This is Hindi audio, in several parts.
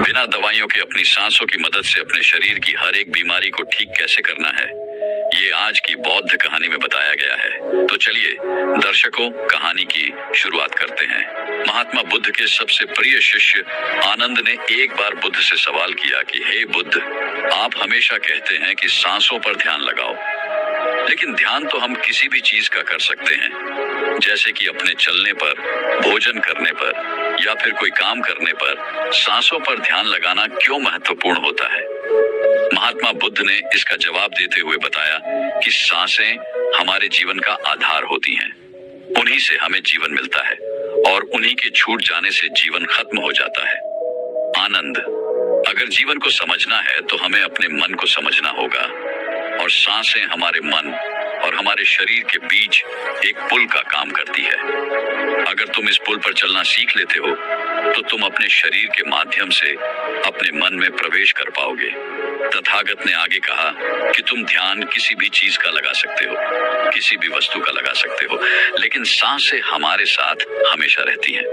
बिना दवाइयों के अपनी सांसों की मदद से अपने शरीर की हर एक बीमारी को ठीक कैसे करना है, ये आज की बौद्ध कहानी में बताया गया है। तो चलिए दर्शकों, कहानी की शुरुआत करते हैं। महात्मा बुद्ध के सबसे प्रिय शिष्य आनंद ने एक बार बुद्ध से सवाल किया कि हे बुद्ध, आप हमेशा कहते हैं कि सांसों पर ध्यान लगाओ, लेकिन ध्यान तो हम किसी भी चीज का कर सकते हैं, जैसे कि अपने चलने पर, भोजन करने पर या फिर कोई काम करने पर सांसों पर ध्यान लगाना क्यों महत्वपूर्ण होता है। महात्मा बुद्ध ने इसका जवाब देते हुए बताया कि सांसें हमारे जीवन का आधार होती हैं। उन्हीं से हमें जीवन मिलता है और उन्हीं के छूट जाने से जीवन खत्म हो जाता है। आनंद, अगर जीवन को समझना है तो हमें अपने मन को समझना होगा, और सांसें हमारे मन और हमारे शरीर के बीच एक पुल का काम करती है। अगर तुम इस पुल पर चलना सीख लेते हो तो तुम अपने शरीर के माध्यम से अपने मन में प्रवेश कर पाओगे। तथागत ने आगे कहा कि तुम ध्यान किसी भी चीज का लगा सकते हो, किसी भी वस्तु का लगा सकते हो, लेकिन सांसें हमारे साथ हमेशा रहती हैं,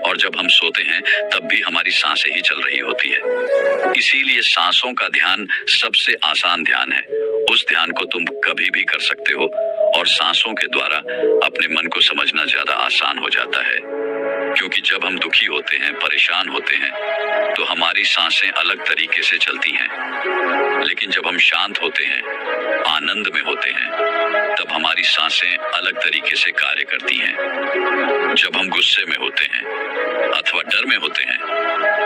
और जब हम सोते हैं तब भी हमारी सांसें ही चल रही होती है। इसीलिए सांसों का ध्यान सबसे आसान ध्यान है। उस ध्यान को तुम कभी भी कर सकते हो, और सांसों के द्वारा अपने मन को समझना ज्यादा आसान हो जाता है। क्योंकि जब हम दुखी होते हैं, परेशान होते हैं, तो हमारी सांसें अलग तरीके से चलती हैं, लेकिन जब हम शांत होते हैं, आनंद में होते हैं, तब हमारी सांसें अलग तरीके से कार्य करती हैं। जब हम गुस्से में होते हैं अथवा डर में होते हैं,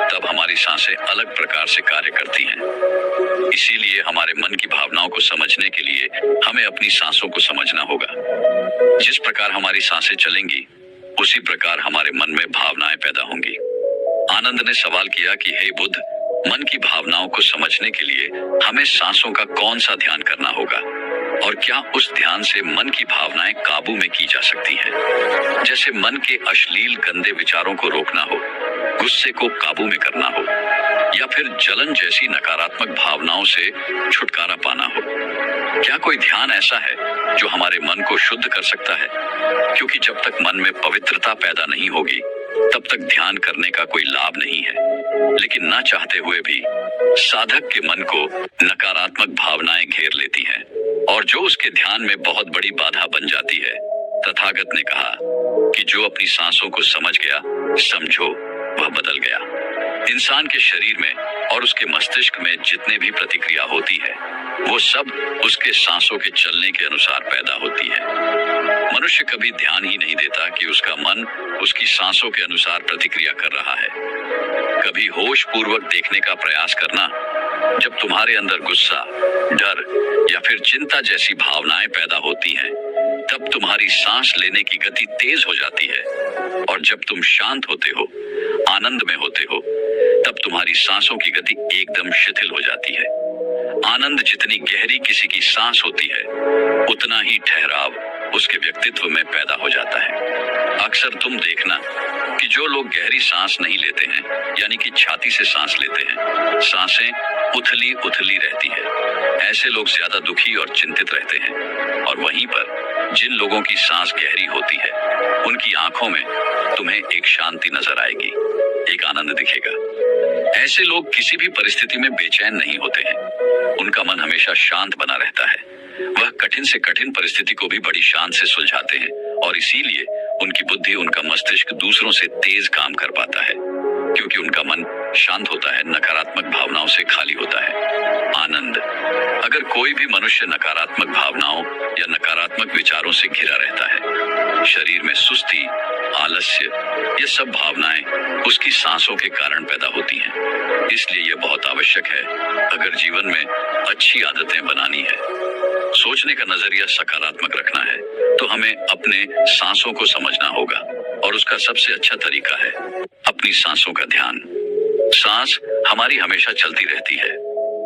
तब हमारी सांसें अलग प्रकार से कार्य करती हैं। इसीलिए हमारे मन की भावनाओं को समझने के लिए हमें अपनी सांसों को समझना होगा। जिस प्रकार हमारी सांसें चलेंगी, उसी प्रकार हमारे मन में भावनाएं पैदा होंगी। आनंद ने सवाल किया कि हे बुद्ध, मन की भावनाओं को समझने के लिए हमें सांसों का कौन सा ध्यान करना होगा, और क्या उस ध्यान से मन की भावनाएं काबू में की जा सकती हैं? जैसे मन के अश्लील गंदे विचारों को रोकना हो, गुस्से को काबू में करना हो, या फिर जलन जैसी नकारात्मक भावनाओं से छुटकारा पाना हो। क्या कोई ध्यान ऐसा है जो हमारे मन को शुद्ध कर सकता है? क्योंकि जब तक मन में पवित्रता पैदा नहीं होगी, तब तक ध्यान करने का कोई लाभ नहीं है। लेकिन ना चाहते हुए भी साधक के मन को नकारात्मक भावनाएं घेर लेती हैं, और जो उसके ध्यान में बहुत बड़ी बाधा बन जाती है। तथागत ने कहा कि जो अपनी सांसों को समझ गया, समझो वह बदल गया। इंसान के शरीर में और उसके मस्तिष्क में जितने भी प्रतिक्रिया होती है, वो सब उसके सांसों के चलने के अनुसार पैदा होती है। मनुष्य कभी ध्यान ही नहीं देता कि उसका मन उसकी सांसों के अनुसार प्रतिक्रिया कर रहा है। कभी होश पूर्वक देखने का प्रयास करना। जब तुम्हारे अंदर गुस्सा, डर या फिर चिंता जैसी भावनाएं पैदा होती हैं, तब तुम्हारी सांस लेने की गति तेज हो जाती है, और जब तुम शांत होते हो, आनंद में होते हो, तब तुम्हारी सांसों की गति एकदम शिथिल हो जाती है। आनंद जितनी गहरी किसी की सांस होती है, उतना ही ठहराव उसके व्यक्तित्व में पैदा हो जाता है। अक्सर तुम देखना कि जो लोग गहरी सांस नहीं लेते हैं, यानी कि छाती से सांस लेते हैं, सांसें उथली उथली रहती है। ऐसे लोग ज्यादा दुखी और चिंतित रहते हैं। और वहीं पर जिन लोगों की सांस गहरी होती है, उनकी आंखों में तुम्हें एक शांति नजर आएगी, एक आनंद दिखेगा। ऐसे लोग किसी भी परिस्थिति में बेचैन नहीं होते हैं। उनका मन हमेशा शांत बना रहता है। वह कठिन से कठिन परिस्थिति को भी बड़ी शान से सुलझाते हैं, और इसीलिए उनकी बुद्धि, उनका मस्तिष्क दूसरों से तेज काम कर पाता है, क्योंकि उनका मन शांत होता है, नकारात्मक भावनाओं से खाली होता है। आनंद, अगर कोई भी मनुष्य नकारात्मक भावनाओं या नकारात्मक विचारों से घिरा रहता है, शरीर में सुस्ती, आलस्य, ये सब भावनाएं उसकी सांसों के कारण पैदा होती हैं। इसलिए यह बहुत आवश्यक है, अगर जीवन में अच्छी आदतें बनानी है, सोचने का नजरिया सकारात्मक रखना है, तो हमें अपने सांसों को समझना होगा, और उसका सबसे अच्छा तरीका है अपनी सांसों का ध्यान। सांस हमारी हमेशा चलती रहती है।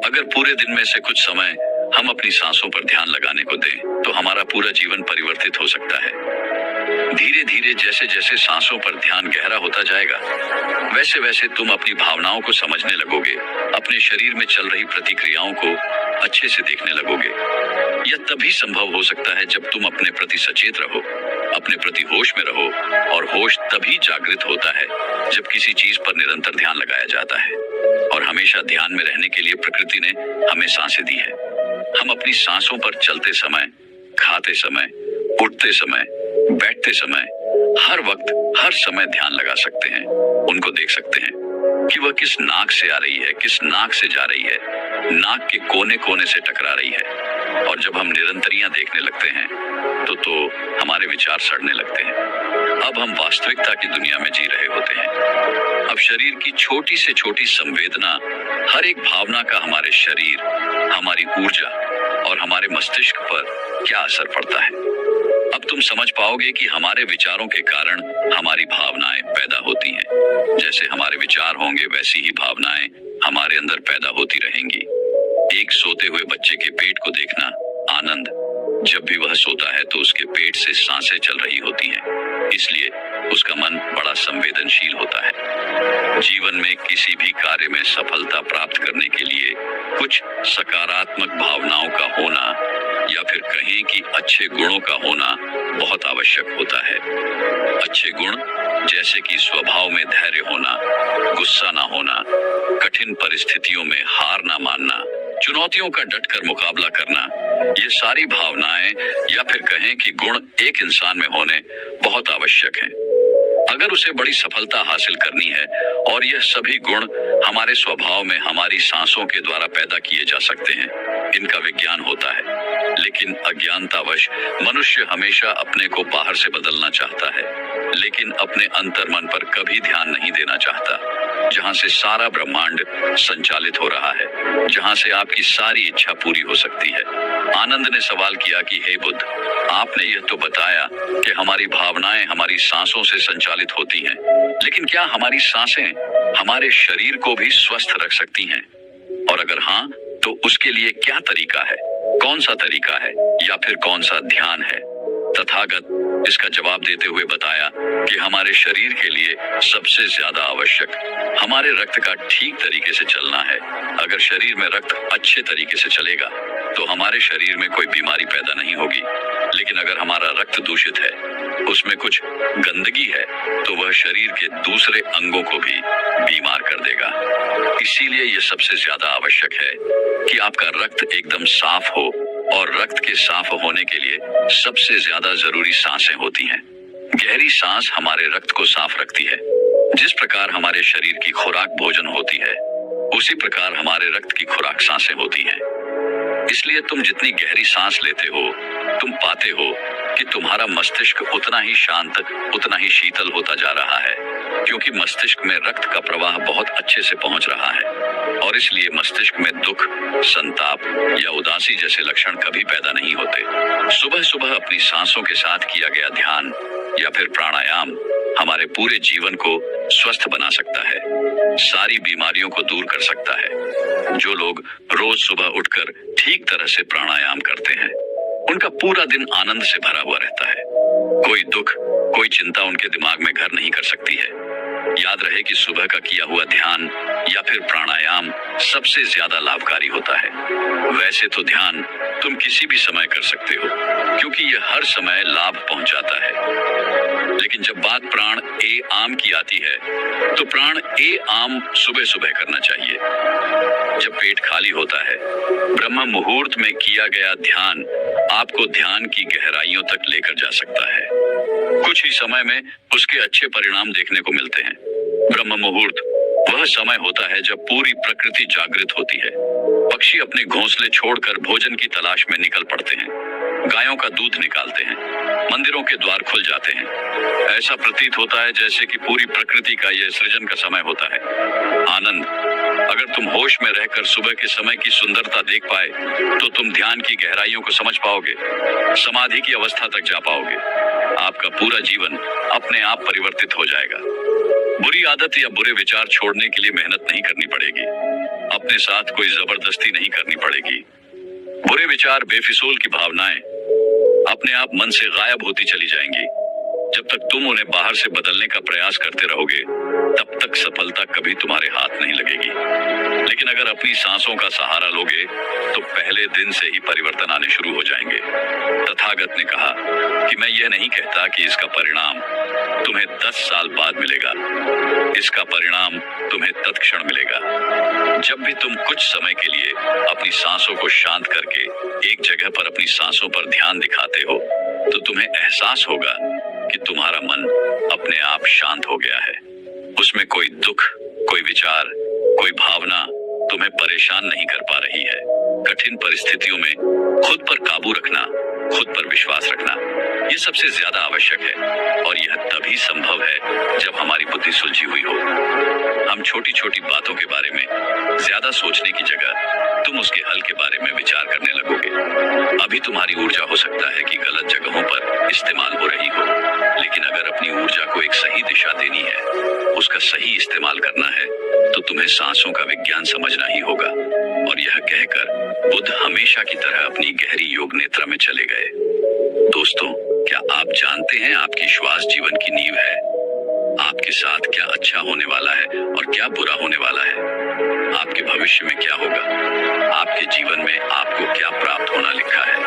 अगर पूरे दिन में से कुछ समय हम अपनी सांसों पर ध्यान लगाने को दें, तो हमारा पूरा जीवन परिवर्तित हो सकता है। धीरे धीरे जैसे जैसे सांसों पर ध्यान गहरा होता जाएगा, वैसे वैसे तुम अपनी भावनाओं को समझने लगोगे, अपने शरीर में चल रही प्रतिक्रियाओं को अच्छे से देखने लगोगे। यह तभी संभव हो सकता है जब तुम अपने प्रति सचेत रहो, अपने प्रति होश में रहो, और होश तभी जागृत होता है जब किसी चीज पर निरंतर ध्यान लगाया जाता है। और हमेशा ध्यान में रहने के लिए प्रकृति ने हमें सांसें दी है। हम अपनी सांसों पर चलते समय, खाते समय, उठते समय, बैठते समय, हर वक्त, हर समय ध्यान लगा सकते हैं। उनको देख सकते हैं कि वह किस नाक से आ रही है, किस नाक से जा रही है, नाक के कोने कोने से टकरा रही है। और जब हम निरंतरियां देखने लगते हैं तो हमारे विचार सड़ने लगते हैं। अब हम वास्तविकता की दुनिया में जी रहे होते हैं। अब शरीर की छोटी से छोटी संवेदना, हर एक भावना का हमारे शरीर, हमारी ऊर्जा और हमारे मस्तिष्क पर क्या असर पड़ता है। अब तुम समझ पाओगे कि हमारे विचारों के कारण हमारी भावनाएं पैदा होती हैं। जैसे हमारे विचार होंगे वैसी ही भावनाएं हमारे अंदर पैदा होती रहेंगी। एक सोते हुए बच्चे के पेट को देखना, आनंद। जब भी वह सोता है तो उसके पेट से सांसें चल रही होती हैं, इसलिए उसका मन बड़ा संवेदनशील होता है। जीवन में किसी भी कार्य में सफलता प्राप्त करने के लिए कुछ सकारात्मक भावनाओं का होना, या फिर कहें कि अच्छे गुणों का होना बहुत आवश्यक होता है। अच्छे गुण जैसे कि स्वभाव में धैर्य होना, गुस्सा ना होना, कठिन परिस्थितियों में हार ना मानना, चुनौतियों का डटकर मुकाबला करना, ये सारी भावनाएं या फिर कहें कि गुण एक इंसान में होने बहुत आवश्यक हैं। अगर उसे बड़ी सफलता हासिल करनी है, और यह सभी गुण हमारे स्वभाव में हमारी सांसों के द्वारा पैदा किए जा सकते हैं, इनका विज्ञान होता है। लेकिन अज्ञानतावश मनुष्य हमेशा अपने को बाहर से बदलना चाहता है, लेकिन अपने अंतर्मन पर कभी ध्यान नहीं देना चाहता, जहां से सारा ब्रह्मांड संचालित हो रहा है, जहां से आपकी सारी इच्छा पूरी हो सकती है। आनंद ने सवाल किया कि हे बुद्ध, आपने यह तो बताया कि हमारी भावनाएं हमारी सांसों से संचालित होती हैं, लेकिन क्या हमारी सांसें हमारे शरीर को भी स्वस्थ रख सकती हैं? और अगर हाँ, तो उसके लिए क्या तरीका है? कौन सा तरीका है, या फिर कौन सा ध्यान है? तथागत इसका जवाब देते हुए बताया कि हमारे शरीर के लिए सबसे ज्यादा आवश्यक हमारे रक्त का ठीक तरीके से चलना है। अगर शरीर में रक्त अच्छे तरीके से चलेगा तो हमारे शरीर में कोई बीमारी पैदा नहीं होगी। लेकिन अगर हमारा रक्त दूषित है, उसमें कुछ गंदगी है, तो वह शरीर के दूसरे अंगों को भी बीमार कर देगा। इसीलिए यह सबसे ज्यादा आवश्यक है कि आपका रक्त एकदम साफ हो, और रक्त के साफ होने के लिए सबसे ज्यादा जरूरी सांसें होती हैं। गहरी सांस हमारे रक्त को साफ रखती है। जिस प्रकार हमारे शरीर की खुराक भोजन होती है, उसी प्रकार हमारे रक्त की खुराक सांसें होती हैं। इसलिए तुम जितनी गहरी सांस लेते हो, तुम पाते हो कि तुम्हारा मस्तिष्क उतना ही शांत, उतना ही शीतल होता जा रहा है, क्योंकि मस्तिष्क में रक्त का प्रवाह बहुत अच्छे से पहुंच रहा है। और इसलिए मस्तिष्क में दुख, संताप या उदासी जैसे लक्षण कभी पैदा नहीं होते। सुबह सुबह अपनी सांसों के साथ किया गया ध्यान या फिर प्राणायाम हमारे पूरे जीवन को स्वस्थ बना सकता है, सारी बीमारियों को दूर कर सकता है। जो लोग रोज सुबह उठकर ठीक तरह से प्राणायाम करते हैं, उनका पूरा दिन आनंद से भरा हुआ रहता है। कोई दुख, कोई चिंता उनके दिमाग में घर नहीं कर सकती है। याद रहे कि सुबह का किया हुआ ध्यान या फिर प्राणायाम सबसे ज्यादा लाभकारी होता है। वैसे तो ध्यान तुम किसी भी समय कर सकते हो, क्योंकि यह हर समय लाभ पहुंचाता है। लेकिन जब बात प्राण ए आम की आती है, तो प्राण ए आम सुबह सुबह करना चाहिए, जब पेट खाली होता है। ब्रह्म मुहूर्त में किया गया ध्यान आपको ध्यान की गहराइयों तक लेकर जा सकता है। कुछ ही समय में उसके अच्छे परिणाम देखने को मिलते हैं। ब्रह्म मुहूर्त वह समय होता है जब पूरी प्रकृति जागृत होती है। पक्षी अपने घोंसले छोड़कर भोजन की तलाश में निकल पड़ते हैं, गायों का दूध निकालते हैं, मंदिरों के द्वार खुल जाते हैं। ऐसा प्रतीत होता है जैसे कि पूरी प्रकृति का यह सृजन का समय होता है। आनंद, अगर तुम होश में रहकर सुबह के समय की सुंदरता देख पाए, तो तुम ध्यान की गहराइयों को समझ पाओगे, समाधि की अवस्था तक जा पाओगे। आपका पूरा जीवन अपने आप परिवर्तित हो जाएगा। बुरी आदत या बुरे विचार छोड़ने के लिए मेहनत नहीं करनी पड़ेगी, अपने साथ कोई जबरदस्ती नहीं करनी पड़ेगी। बुरे विचार, बेफिजूल की भावनाएं अपने आप मन से गायब होती चली जाएंगी। जब तक तुम उन्हें बाहर से बदलने का प्रयास करते रहोगे तब तक सफलता कभी तुम्हारे हाथ नहीं लगेगी। लेकिन अगर अपनी सांसों का सहारा लोगे तो पहले दिन से ही परिवर्तन आने शुरू हो जाएंगे। तथागत ने कहा कि मैं यह नहीं कहता कि इसका परिणाम तुम्हें 10 साल बाद मिलेगा, इसका परिणाम तुम्हें तत्क्षण मिलेगा। जब भी तुम कुछ समय के लिए अपनी सांसों को शांत करके एक जगह पर अपनी सांसों पर ध्यान दिखाते हो तो तुम्हें एहसास होगा कि तुम्हारा मन अपने आप शांत हो गया है। उसमें कोई दुख, कोई विचार, कोई भावना तुम्हें परेशान नहीं कर पा रही है। कठिन परिस्थितियों में खुद पर काबू रखना, खुद पर विश्वास रखना, ये सबसे ज्यादा आवश्यक है और यह तभी संभव है जब हमारी बुद्धि सुलझी हुई हो। हम छोटी छोटी बातों के बारे में ज्यादा सोचने की जगह तुम उसके हल के बारे में विचार करने लगोगे। अभी तुम्हारी ऊर्जा हो सकता है कि गलत जगहों पर इस्तेमाल हो रही हो, लेकिन अगर अपनी ऊर्जा को एक सही दिशा देनी है, उसका सही इस्तेमाल करना है, तो तुम्हें सांसों का विज्ञान समझना ही होगा। और यह कहकर बुद्ध हमेशा की तरह अपनी गहरी योग निद्रा में चले गए। दोस्तों, क्या आप जानते हैं आपकी श्वास जीवन की नींव है? आपके साथ क्या अच्छा होने वाला है और क्या बुरा होने वाला है, आपके भविष्य में क्या होगा, आपके जीवन में आपको क्या प्राप्त होना लिखा है,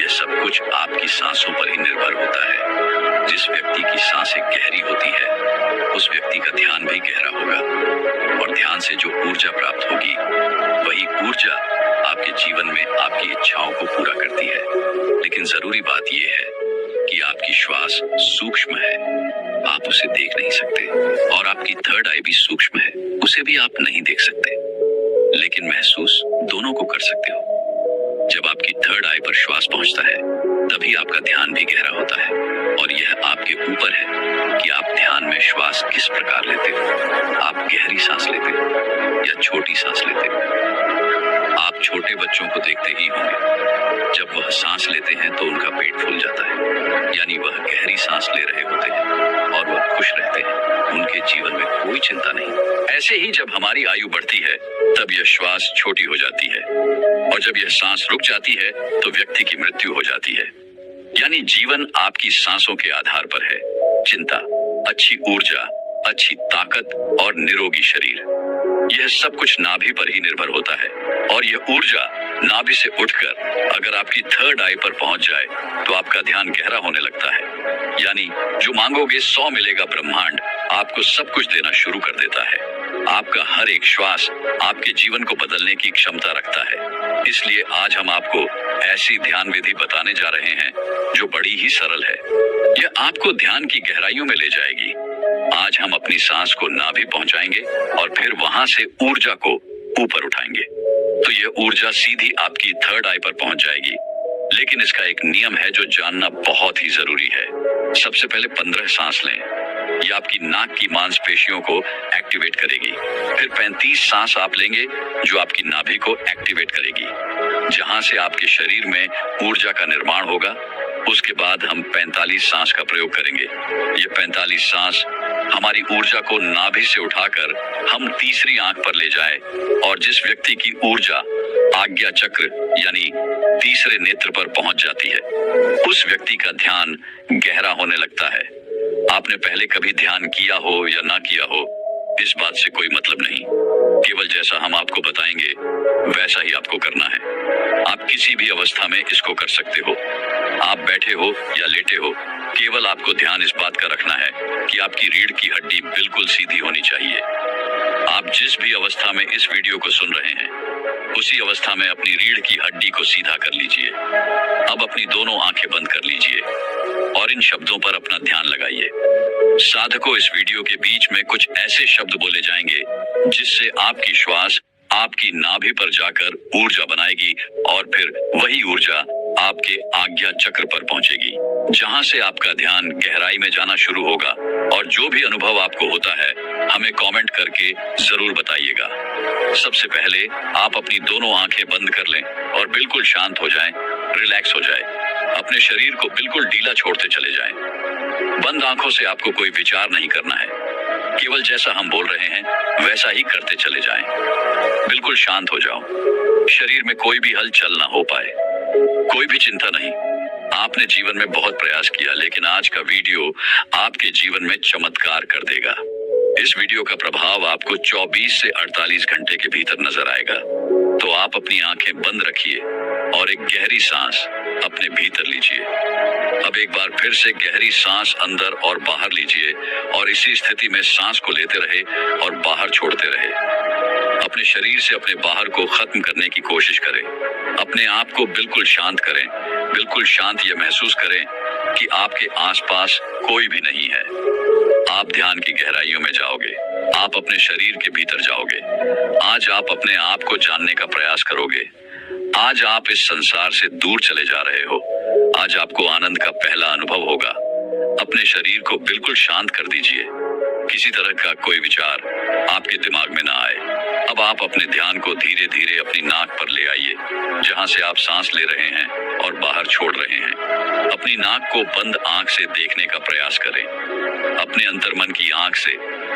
यह सब कुछ आपकी सांसों पर ही निर्भर होता है। जिस व्यक्ति की सांसें गहरी होती है उस व्यक्ति का ध्यान भी गहरा होगा और ध्यान से जो ऊर्जा प्राप्त होगी वही ऊर्जा आपके जीवन में आपकी इच्छाओं को पूरा करती है। लेकिन जरूरी बात यह है कि आपकी श्वास सूक्ष्म है, आप उसे देख नहीं सकते, और आपकी थर्ड आई भी सूक्ष्म है, उसे भी आप नहीं देख सकते, लेकिन महसूस दोनों को कर सकते हो। जब आपकी थर्ड आई पर श्वास पहुंचता है तभी आपका ध्यान भी गहरा होता है और यह आपके ऊपर है कि आप ध्यान में श्वास किस प्रकार लेते हो। आप गहरी सांस लेते हो या छोटी सांस लेते हो। आप छोटे बच्चों को देखते ही होंगे, जब वह सांस लेते हैं तो उनका पेट फूल जाता है, यानी वह गहरी सांस ले रहे होते हैं और वह खुश रहते हैं, उनके जीवन में कोई चिंता नहीं। ऐसे ही जब हमारी आयु बढ़ती है तब यह श्वास छोटी हो जाती है और जब यह सांस रुक जाती है तो व्यक्ति की मृत्यु हो जाती है। यानी जीवन आपकी सांसों के आधार पर है। चिंता, अच्छी ऊर्जा, अच्छी ताकत और निरोगी शरीर, यह सब कुछ नाभि पर ही निर्भर होता है और यह ऊर्जा नाभि से उठकर अगर आपकी थर्ड आई पर पहुंच जाए तो आपका ध्यान गहरा होने लगता है। यानी जो मांगोगे 100 मिलेगा ब्रह्मांड आपको सब कुछ देना शुरू कर देता है। आपका हर एक श्वास आपके जीवन को बदलने की क्षमता रखता है। इसलिए आज हम आपको ऐसी ध्यान विधि बताने जा रहे हैं जो बड़ी ही सरल है। यह आपको ध्यान की गहराइयों में ले जाएगी। आज हम अपनी सांस को नाभि पहुंचाएंगे और फिर वहां से ऊर्जा को ऊपर उठाएंगे तो यह ऊर्जा सीधी आपकी थर्ड आई पर पहुंच जाएगी। लेकिन इसका एक नियम है जो जानना बहुत ही जरूरी है। सबसे पहले 15 सांस लें, यह आपकी नाक की मांसपेशियों को एक्टिवेट करेगी। फिर 35 सांस आप लेंगे जो आपकी नाभि को एक्टिवेट करेगी, जहां से आपके शरीर में ऊर्जा का निर्माण होगा। उसके बाद हम 45 सांस का प्रयोग करेंगे। ये 45 सांस हमारी ऊर्जा को नाभि से उठाकर हम तीसरी आंख पर ले जाए और जिस व्यक्ति की ऊर्जा आज्ञा चक्र यानी तीसरे नेत्र पर पहुंच जाती है उस व्यक्ति का ध्यान गहरा होने लगता है। आपने पहले कभी ध्यान किया हो या ना किया हो, इस बात से कोई मतलब नहीं। केवल जैसा हम आपको बताएंगे वैसा ही आपको करना है। आप किसी भी अवस्था में इसको कर सकते हो। आप बैठे हो या लेटे हो, केवल आपको ध्यान इस बात का रखना है कि आपकी रीढ़ की हड्डी बिल्कुल सीधी होनी चाहिए। आप जिस भी अवस्था में इस वीडियो को सुन रहे हैं उसी अवस्था में अपनी रीढ़ की हड्डी को सीधा कर लीजिए। अब अपनी दोनों आंखें बंद कर लीजिए और इन शब्दों पर अपना ध्यान लगाइए। साधकों, इस वीडियो के बीच में कुछ ऐसे शब्द बोले जाएंगे जिससे आपकी श्वास आपकी नाभि पर जाकर ऊर्जा बनाएगी और फिर वही ऊर्जा आपके आज्ञा चक्र पर पहुंचेगी, जहां से आपका ध्यान गहराई में जाना शुरू होगा। और जो भी अनुभव आपको होता है हमें कमेंट करके जरूर बताइएगा। सबसे पहले आप अपनी दोनों आंखें बंद कर लें और बिल्कुल शांत हो जाएं, रिलैक्स हो जाएं। अपने शरीर को बिल्कुल ढीला छोड़ते चले जाएं। बंद आंखों से आपको कोई विचार नहीं करना है, केवल जैसा हम बोल रहे हैं वैसा ही करते चले जाएं। बिल्कुल शांत हो जाओ, शरीर में कोई भी हलचल ना हो पाए, कोई भी चिंता नहीं, आपने जीवन में बहुत प्रयास किया, लेकिन आज का वीडियो आपके जीवन में चमत्कार कर देगा। इस वीडियो का प्रभाव आपको 24 से 48 घंटे के भीतर नजर आएगा। तो आप अपनी आंखें बंद रखिए और एक गहरी सांस अपने भीतर लीजिए। अब एक बार फिर से गहरी सांस अंदर और बाहर लीजिए और इसी स्थिति में सांस को लेते रहे और बाहर छोड़ते रहे। अपने शरीर से अपने बाहर को खत्म करने की कोशिश करें। अपने आप को बिल्कुल शांत करें। बिल्कुल शांत ये महसूस करें कि आपके आसपास कोई भी नहीं है। आप ध्यान की गहराइयों में जाओगे। आप अपने शरीर के भीतर जाओगे। आज आप अपने आप को जानने का प्रयास करोगे। आज आप इस संसार से दूर चले जा रहे हो। आज आपको आनंद का पहला अनुभव होगा। अपने शरीर को बिल्कुल शांत कर दीजिए। किसी तरह का कोई विचार आपके दिमाग में ना आए। अब आप अपने ध्यान को धीरे धीरे अपनी नाक पर ले आइए, जहां से आप सांस ले रहे हैं और बाहर छोड़ रहे हैं। अपनी नाक को बंद आंख से देखने का प्रयास करें। अपने अंतर्मन की आंख से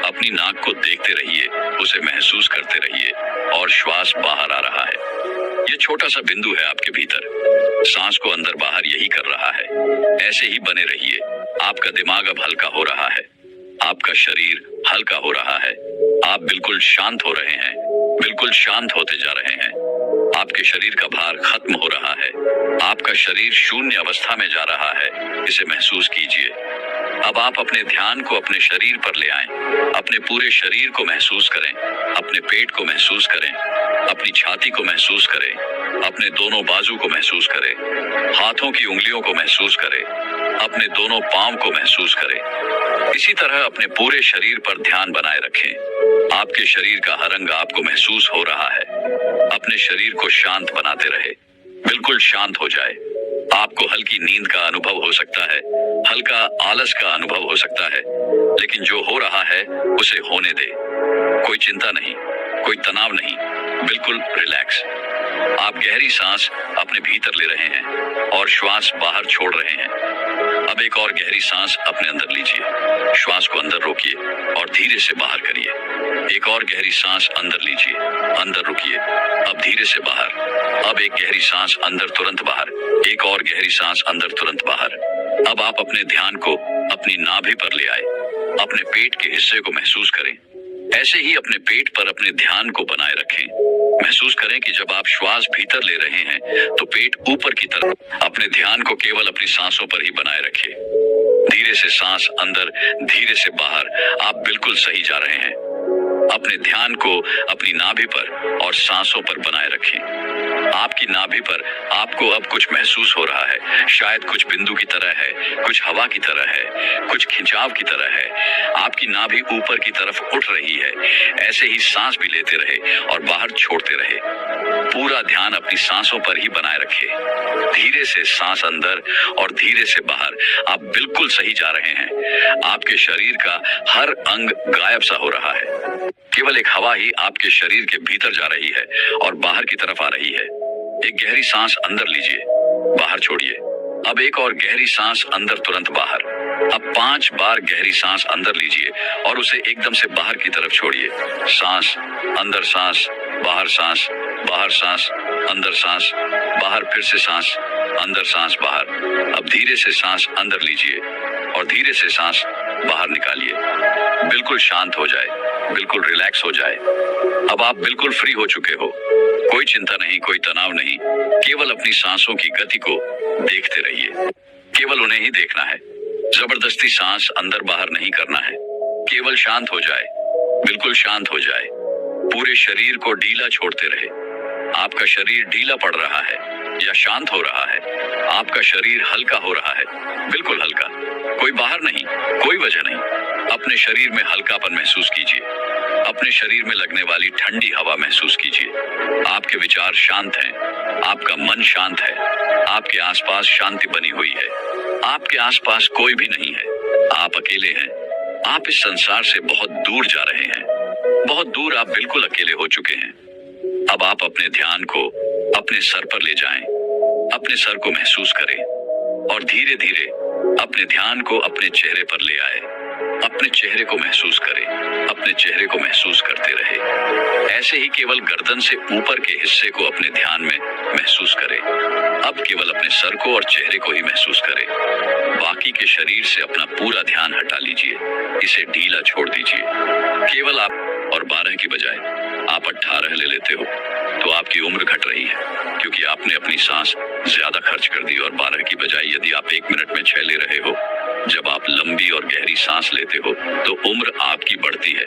अपनी नाक को देखते रहिए, उसे महसूस करते रहिए और श्वास बाहर आ रहा है। ये छोटा सा बिंदु है आपके भीतर। सांस को अंदर बाहर यही कर रहा है। ऐसे ही बने रहिए। आपका दिमाग अब हल्का हो रहा है। आपका शरीर हल्का हो रहा है। आप बिल्कुल शांत हो रहे हैं। बिल्कुल शांत होते जा रहे हैं। आपके शरीर का भार खत्म हो रहा है। आपका शरीर शून्य अवस्था में जा रहा है। इसे महसूस कीजिए। अब आप अपने ध्यान को अपने शरीर पर ले आएं। अपने पूरे शरीर को महसूस करें। अपने पेट को महसूस करें। अपनी छाती को महसूस करें। अपने दोनों बाजू को महसूस करें। हाथों की उंगलियों को महसूस करें। अपने दोनों पांव को महसूस करें। इसी तरह अपने पूरे शरीर पर ध्यान बनाए रखें। आपके शरीर का हर अंग आपको महसूस हो रहा है। अपने शरीर को शांत बनाते रहे। बिल्कुल शांत हो जाए। आपको हल्की नींद का अनुभव हो सकता है। हल्का आलस का अनुभव हो सकता है, लेकिन जो हो रहा है उसे होने दे। कोई चिंता नहीं, कोई तनाव नहीं, बिल्कुल रिलैक्स। आप गहरी सांस अपने भीतर ले रहे हैं और श्वास बाहर छोड़ रहे हैं। अब एक और गहरी सांस अपने अंदर लीजिए। श्वास को अंदर रोकिए और धीरे से बाहर करिए। एक और गहरी सांस अंदर लीजिए। अंदर रुकिए। अब धीरे से बाहर। अब एक गहरी सांस अंदर, तुरंत बाहर। एक और गहरी सांस अंदर, तुरंत बाहर। अब आप अपने ध्यान को अपनी नाभि पर ले आए। अपने पेट के हिस्से को महसूस करें। ऐसे ही अपने पेट पर अपने ध्यान को बनाए रखें। महसूस करें कि जब आप श्वास भीतर ले रहे हैं तो पेट ऊपर की तरफ। अपने ध्यान को केवल अपनी सांसों पर ही बनाए रखें। धीरे से सांस अंदर, धीरे से बाहर। आप बिल्कुल सही जा रहे हैं। अपने ध्यान को अपनी नाभि पर और सांसों पर बनाए रखें। आपकी नाभि पर आपको अब कुछ महसूस हो रहा है। शायद कुछ बिंदु की तरह है, कुछ हवा की तरह है, कुछ खिंचाव की तरह है। आपकी नाभि ऊपर की तरफ उठ रही है। ऐसे ही सांस भी लेते रहे और बाहर छोड़ते रहे। पूरा ध्यान अपनी सांसों पर ही बनाए रखे। धीरे से सांस अंदर और धीरे से बाहर। आप बिल्कुल सही जा रहे हैं। आपके शरीर का हर अंग गायब सा हो रहा है। केवल एक हवा ही आपके शरीर के भीतर जा रही है और बाहर की तरफ आ रही है। एक गहरी सांस अंदर लीजिए, बाहर छोड़िए। अब एक और गहरी सांस अंदर, तुरंत बाहर। अब 5 बार गहरी सांस अंदर लीजिए और उसे एकदम से बाहर की तरफ छोड़िए। सांस अंदर, सांस बाहर, सांस बाहर, सांस अंदर, सांस बाहर, फिर से सांस अंदर, सांस बाहर। अब धीरे से सांस अंदर लीजिए और धीरे से सांस बाहर निकालिए। बिल्कुल शांत हो जाए। बिल्कुल रिलैक्स हो जाए। अब आप बिल्कुल फ्री हो चुके हो। कोई चिंता नहीं, कोई तनाव नहीं। केवल अपनी सांसों की गति को देखते रहिए। केवल उन्हें ही देखना है। जबरदस्ती सांस अंदर बाहर नहीं करना है। केवल शांत हो जाए। बिल्कुल शांत हो जाए। पूरे शरीर को ढीला छोड़ते रहे। आपका शरीर ढीला पड़ रहा है या शांत हो रहा है। आपका शरीर हल्का हो रहा है। बिल्कुल हल्का। कोई बाहर नहीं, कोई वजह नहीं। अपने शरीर में हल्कापन महसूस कीजिए। अपने शरीर में लगने वाली ठंडी हवा महसूस कीजिए। आपके विचार शांत हैं। आपका मन शांत है। आपके आसपास शांति बनी हुई है। आपके आसपास कोई भी नहीं है। आप अकेले हैं। आप इस संसार से बहुत दूर जा रहे हैं। बहुत दूर। आप बिल्कुल अकेले हो चुके हैं। अब आप अपने ध्यान को अपने सर पर ले जाएं। अपने सर को महसूस करें और धीरे धीरे अपने ध्यान को अपने चेहरे पर ले आए। अपने चेहरे को महसूस करें। अपने चेहरे को महसूस करते रहे। ऐसे ही केवल गर्दन से ऊपर के हिस्से को अपने ध्यान में महसूस करें। अब केवल अपने सर को और चेहरे को ही महसूस करें। बाकी के शरीर से अपना पूरा ध्यान हटा लीजिए, इसे ढीला छोड़ दीजिए। केवल आप और 12 की बजाय आप 18 ले लेते हो तो आपकी उम्र घट रही है, क्योंकि आपने अपनी सांस ज्यादा खर्च कर दी। और 12 की बजाय यदि आप 1 मिनट में 6 ले रहे हो, जब आप लंबी और गहरी सांस लेते हो तो उम्र आपकी बढ़ती है।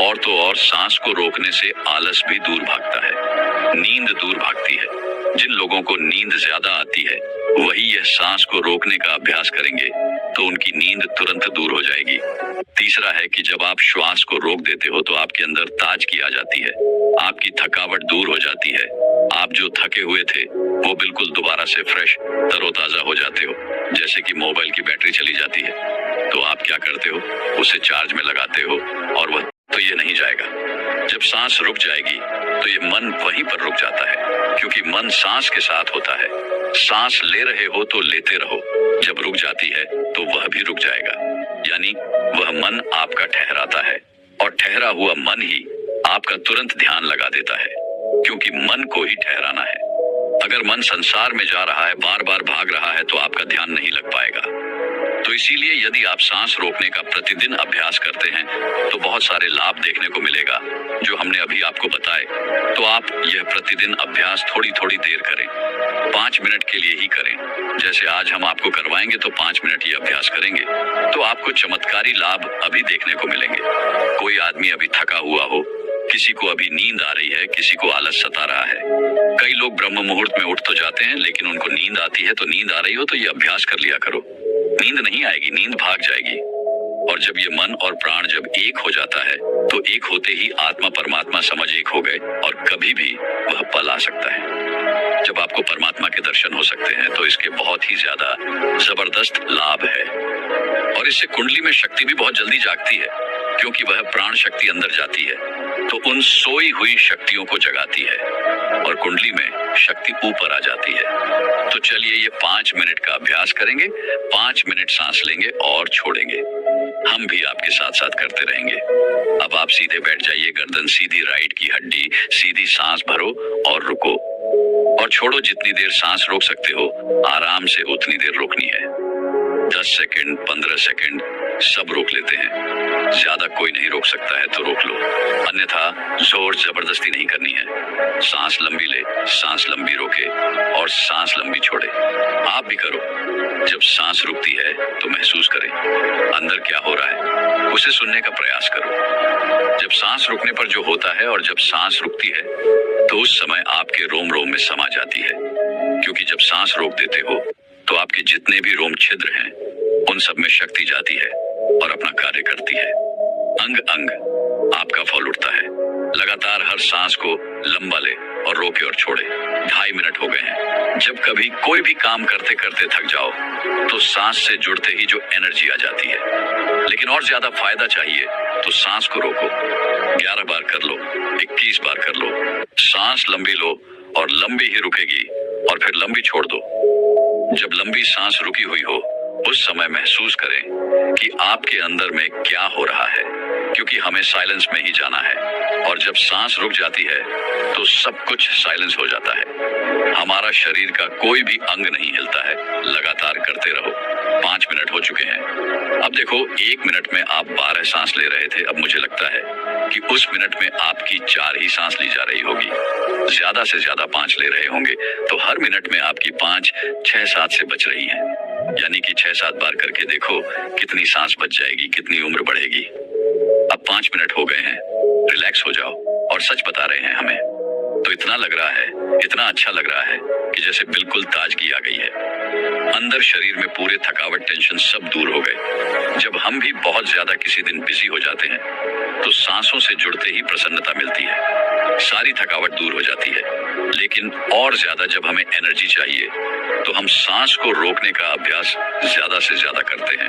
और तो और सांस को रोकने से आलस भी दूर भागता है, नींद दूर भागती है। जिन लोगों को नींद ज्यादा आती है वही यह सांस को रोकने का अभ्यास करेंगे तो उनकी नींद तुरंत दूर हो जाएगी। तीसरा है कि जब आप श्वास को रोक देते हो तो आपके अंदर ताजगी आ जाती है, आपकी थकावट दूर हो जाती है। आप जो थके हुए थे वो बिल्कुल दोबारा से फ्रेश तरोताजा हो जाते हो, जैसे कि मोबाइल की बैटरी चली जाती है तो आप क्या करते हो, उसे चार्ज में लगाते हो और वह तो ये नहीं जाएगा। जब सांस रुक जाएगी तो ये मन वहीं पर रुक जाता है, क्योंकि मन सांस के साथ होता है। सांस ले रहे हो तो लेते रहो, जब रुक जाती है तो वह भी रुक जाएगा। यानी वह मन आपका ठहराता है और ठहरा हुआ मन ही आपका तुरंत ध्यान लगा देता है, क्योंकि मन को ही ठहराना है। अगर मन संसार में जा रहा है, बार बार भाग रहा है, तो आपका ध्यान नहीं लग पाएगा। तो इसीलिए यदि आप सांस रोकने का प्रतिदिन अभ्यास करते हैं तो बहुत सारे लाभ देखने को मिलेगा जो हमने अभी आपको बताए। तो आप यह प्रतिदिन अभ्यास थोड़ी थोड़ी देर करें, 5 मिनट के लिए ही करें। जैसे आज हम आपको करवाएंगे तो 5 मिनट ही अभ्यास करेंगे तो आपको चमत्कारी लाभ अभी देखने को मिलेंगे। कोई आदमी अभी थका हुआ हो, किसी को अभी नींद आ रही है, किसी को आलस सता रहा है। कई लोग ब्रह्म मुहूर्त में उठ तो जाते हैं लेकिन उनको नींद आती है। तो नींद आ रही हो तो ये अभ्यास कर लिया करो, नींद नहीं आएगी, नींद भाग जाएगी। और जब ये मन और प्राण जब एक हो जाता है तो एक होते ही आत्मा परमात्मा समझ एक हो गए और कभी भी वह पल आ सकता है। जब आपको परमात्मा के दर्शन हो सकते हैं तो इसके बहुत ही ज्यादा जबरदस्त लाभ है। और इससे कुंडली में शक्ति भी बहुत जल्दी जागती है, क्योंकि वह प्राण शक्ति अंदर जाती है तो उन सोई हुई शक्तियों को जगाती है और कुंडली में शक्ति ऊपर आ जाती है। तो चलिए ये 5 मिनट का अभ्यास करेंगे, 5 मिनट सांस लेंगे और छोड़ेंगे। हम भी आपके साथ साथ करते रहेंगे। अब आप सीधे बैठ जाइए, गर्दन सीधी, राइट की हड्डी सीधी, सांस भरो और रुको और छोड़ो। जितनी देर सांस रोक सकते हो आराम से उतनी देर रोकनी है। 10 सेकंड, 15 सेकंड सब रोक लेते हैं, ज्यादा कोई नहीं रोक सकता है तो रोक लो, अन्यथा जोर जबरदस्ती नहीं करनी है। सांस लंबी ले, सांस लंबी रोके और सांस लंबी छोड़े। आप भी करो। जब सांस रुकती है तो महसूस करें अंदर क्या हो रहा है, उसे सुनने का प्रयास करो। जब सांस रुकने पर जो होता है और जब सांस रुकती है तो उस समय आपके रोम रोम में समा जाती है, क्योंकि जब सांस रोक देते हो तो आपके जितने भी रोम छिद्र हैं उन सब में शक्ति जाती है और अपना कार्य करती है। अंग अंग आपका फॉल उठता है। लगातार हर सांस को लंबा ले और रोके और छोड़े। 2.5 मिनट हो गए हैं। जब कभी कोई भी काम करते करते थक जाओ तो सांस से जुड़ते ही जो एनर्जी आ जाती है, लेकिन और ज्यादा फायदा चाहिए तो सांस को रोको। 11 बार कर लो, 21 बार कर लो। सांस लंबी लो और लंबी ही रुकेगी और फिर लंबी छोड़ दो। जब लंबी सांस रुकी हुई हो उस समय महसूस करें कि आपके अंदर में क्या हो रहा है, क्योंकि हमें साइलेंस में ही जाना है। और जब सांस रुक जाती है तो सब कुछ साइलेंस हो जाता है। हमारा शरीर का कोई भी अंग नहीं हिलता है। लगातार करते रहो। 5 मिनट हो चुके हैं। अब देखो, 1 मिनट में आप 12 सांस ले रहे थे, अब मुझे लगता है कि उस मिनट में आपकी 4 ही सांस ली जा रही होगी। ज्यादा से ज्यादा 5 ले रहे होंगे तो हर मिनट में आपकी 5, 6, 7 से बच रही है। यानी कि 6-7 बार करके देखो कितनी सांस बच जाएगी, कितनी उम्र बढ़ेगी। अब 5 मिनट हो गए हैं, रिलैक्स हो जाओ। और सच बता रहे हैं हमें तो इतना लग रहा है, इतना अच्छा लग रहा है कि जैसे बिल्कुल ताजगी आ गई है। अंदर शरीर में पूरे थकावट, टेंशन सब दूर हो गए। जब हम भी बहुत ज्यादा किसी दिन बिजी हो जाते हैं तो सांसों से जुड़ते ही प्रसन्नता मिलती है, सारी थकावट दूर हो जाती है। लेकिन और ज्यादा जब हमें एनर्जी चाहिए तो हम सांस को रोकने का अभ्यास ज्यादा से ज्यादा करते हैं।